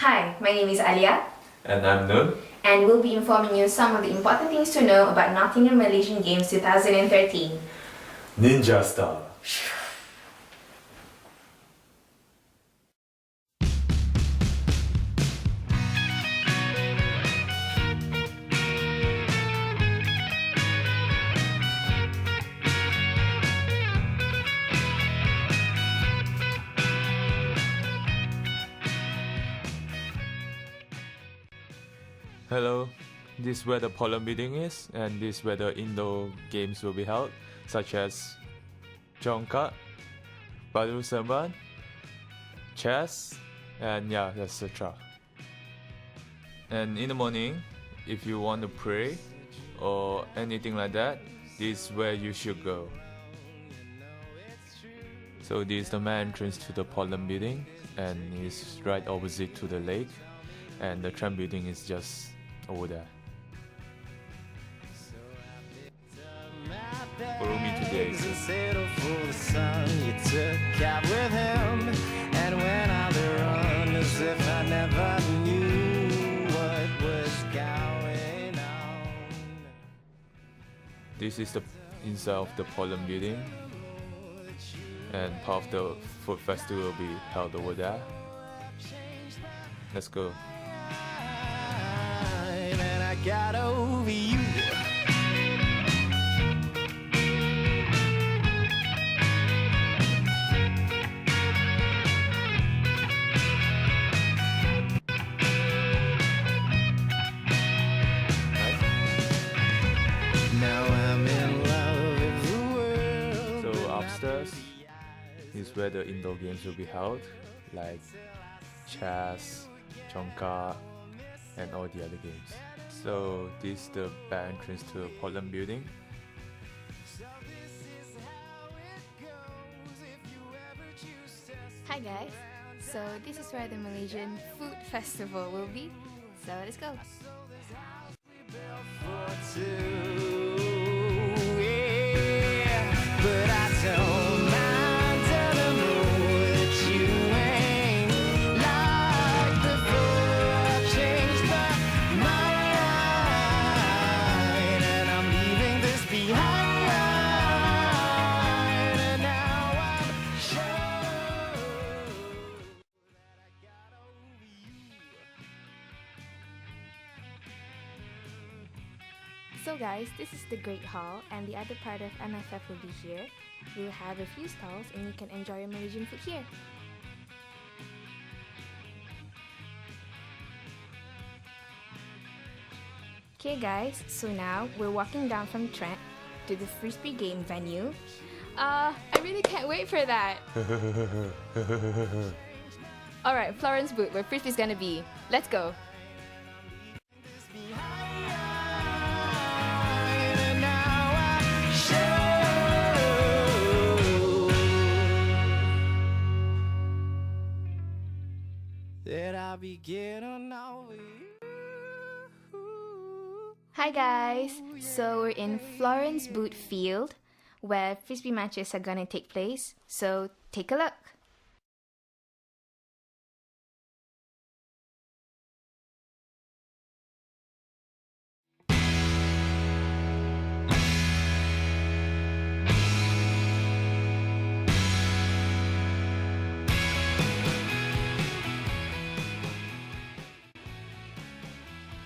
Hi, my name is Alia, And I'm Nun. and we'll be informing you some of the important things to know about Nottingham Malaysian Games 2013. Ninja Star. Hello, this is where the pollen meeting is, and this is where the indoor games will be held, such as Jongkat, Badu Serban, chess, and yeah, etc. And in the morning, if you want to pray or anything like that, this is where you should go. So this is the main entrance to the pollen building, and it's right opposite to the lake, and the tram building is just over there. Follow me today. Settle for the sun, you took out with him, and went on the run as if I never knew what was going on. This is the inside of the pollen building, and part of the food festival will be held over there. Let's go. And I got over you. Now I'm in love with the world. So upstairs is where the indoor games will be held, like chess, Jongkat, and all the other games. So this is the back entrance to the pollen building. Hi guys, so this is where the Malaysian Food Festival will be, so let's go. For two, yeah. But I don't mind telling her that you ain't like before. I've changed my mind, and I'm leaving this behind. And now I'm sure that I got over you. So guys, this is the Great Hall, and the other part of MFF will be here. We'll have a few stalls and you can enjoy your Malaysian food here. Okay guys, so now we're walking down from Trent to the Frisbee game venue. I really can't wait for that. Alright, Florence Boot, where Frisbee's gonna be. Let's go. And now I'm sure that I'll be getting over you. Hi guys! So we're in Florence Boot Field, where Frisbee matches are gonna take place, so take a look.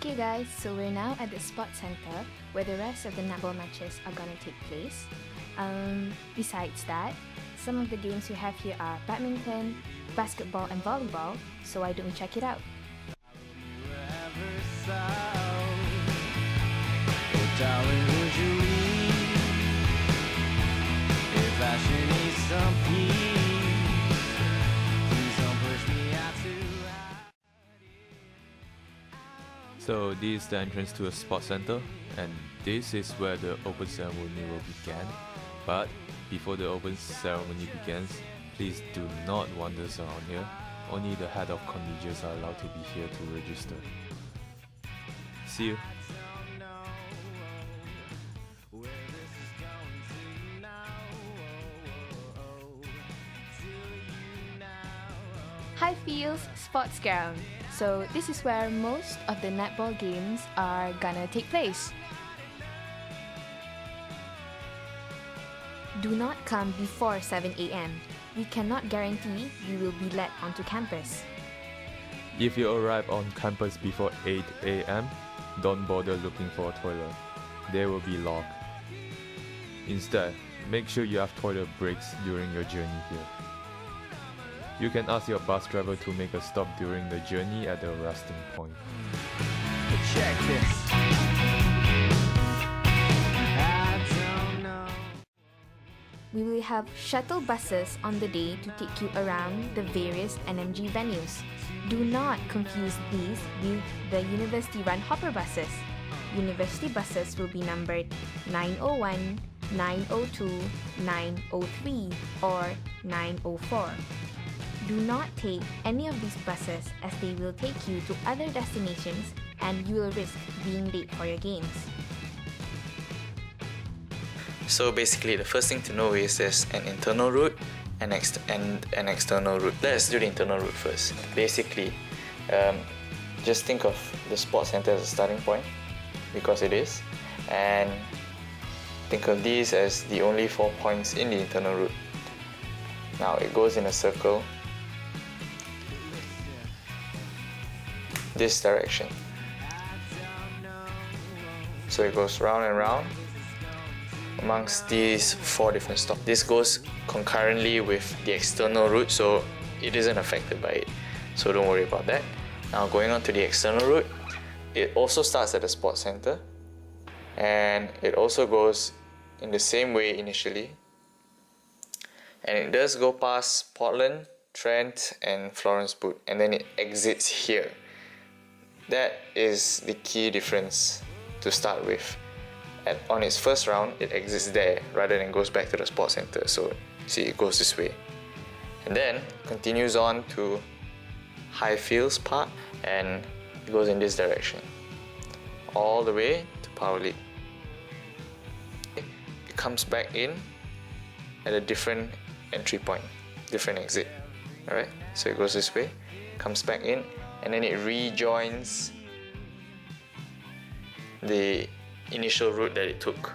Okay guys, so we're now at the Sports Center where the rest of the netball matches are gonna take place. Besides that, some of the games we have here are badminton, basketball and volleyball, so why don't we check it out? Ever so, oh darling, would you leave? If I should need some peace, please don't push me out too high. So this is the entrance to a sports center, and this is where the open ceremony will begin. But before the open ceremony begins, please do not wander around here. Only the head of colleges are allowed to be here to register. See you. Highfields Sports Ground. So this is where most of the netball games are gonna take place. Do not come before 7 a.m. We cannot guarantee you will be let onto campus. If you arrive on campus before 8 a.m., don't bother looking for a toilet. They will be locked. Instead, make sure you have toilet breaks during your journey here. You can ask your bus driver to make a stop during the journey at the resting point. Check this. I don't know. We will have shuttle buses on the day to take you around the various NMG venues. Do not confuse these with the university-run hopper buses. University buses will be numbered 901, 902, 903, or 904. Do not take any of these buses as they will take you to other destinations and you will risk being late for your games. So basically, the first thing to know is there's an internal route and an external route. Let's do the internal route first. Basically, just think of the sports center as a starting point, because it is, and think of these as the only 4 points in the internal route. Now it goes in a circle this direction. So it goes round and round amongst these 4 different stops. This goes concurrently with the external route, so it isn't affected by it. So don't worry about that. Now going on to the external route, it also starts at the sports center and it also goes in the same way initially. And it does go past Portland, Trent and Florence Boot, and then it exits here. That is the key difference to start with. On its first round, it exits there rather than goes back to the sports center. So see, it goes this way. And then continues on to Highfields Park and it goes in this direction. All the way to Power League. It comes back in at a different entry point, different exit. Alright, so it goes this way, comes back in, and then it rejoins the initial route that it took.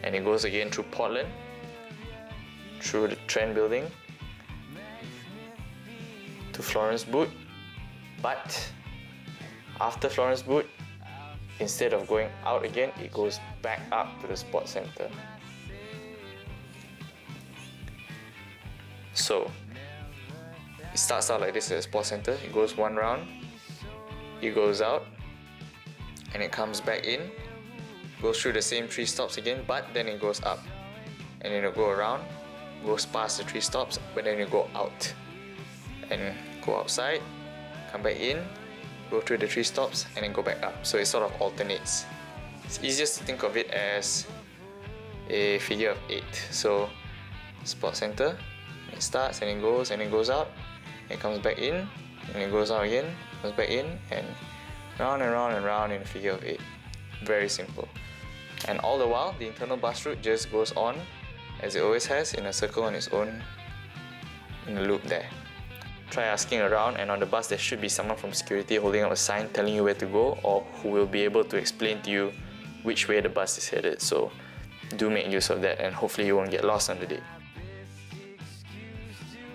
And it goes again through Portland, through the Trent building, to Florence Boot. But after Florence Boot, instead of going out again, it goes back up to the sports center. So it starts out like this at the sports center. It goes one round, it goes out, and it comes back in, goes through the same 3 stops again, but then it goes up, and then it'll go around, goes past the 3 stops, but then you go out and go outside, come back in, go through the 3 stops, and then go back up. So it sort of alternates. It's easiest to think of it as a figure of 8. So sports center, it starts and it goes out, it comes back in, and it goes out again, goes back in, and round and round and round in a figure of 8. Very simple. And all the while, the internal bus route just goes on as it always has, in a circle on its own, in a loop there. Try asking around, and on the bus there should be someone from security holding up a sign telling you where to go, or who will be able to explain to you which way the bus is headed. So do make use of that, and hopefully you won't get lost on the day.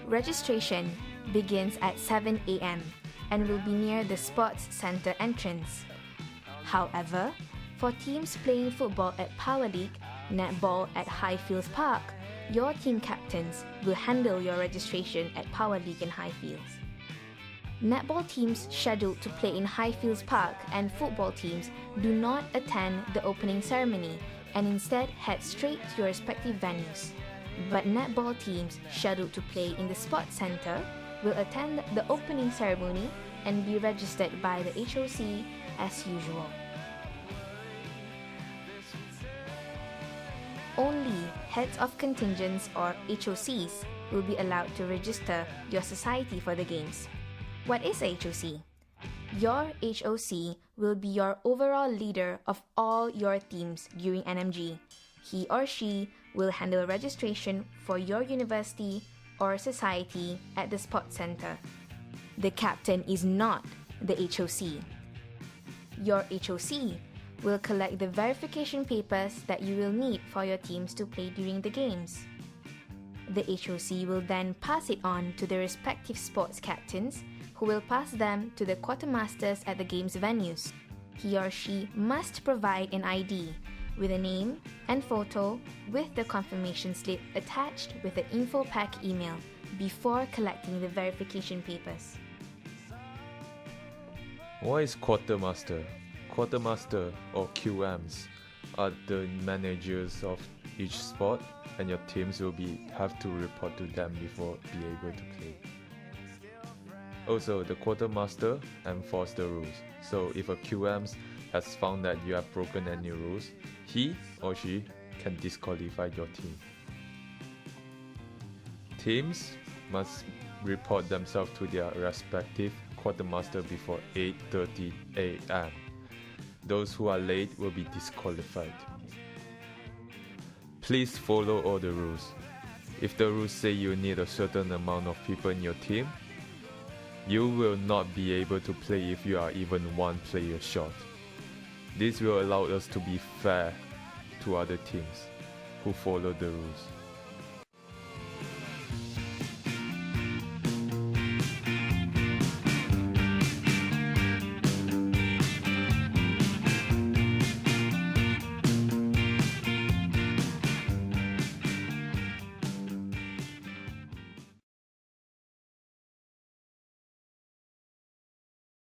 Registration begins at 7 a.m. and will be near the Sports Center entrance. However, for teams playing football at Power League, netball at Highfields Park, your team captains will handle your registration at Power League and Highfields. Netball teams scheduled to play in Highfields Park and football teams do not attend the opening ceremony and instead head straight to your respective venues. But netball teams scheduled to play in the Sports Center will attend the opening ceremony and be registered by the HOC as usual. Only heads of contingents or HOCs will be allowed to register your society for the games. What is a HOC? Your HOC will be your overall leader of all your teams during NMG. He or she will handle registration for your university, or society at the sports center. The captain is not the HOC. Your HOC will collect the verification papers that you will need for your teams to play during the games. The HOC will then pass it on to the respective sports captains, who will pass them to the quartermasters at the games venues. He or she must provide an ID with a name and photo with the confirmation slip attached with the info pack email before collecting the verification papers. What is quartermaster? Quartermaster or QMs are the managers of each sport, and your teams will have to report to them before be able to play. Also, the quartermaster enforce the rules. So if a QM has found that you have broken any rules, he or she can disqualify your team. Teams must report themselves to their respective quartermaster before 8:30 a.m. Those who are late will be disqualified. Please follow all the rules. If the rules say you need a certain amount of people in your team, you will not be able to play if you are even one player short. This will allow us to be fair to other teams who follow the rules.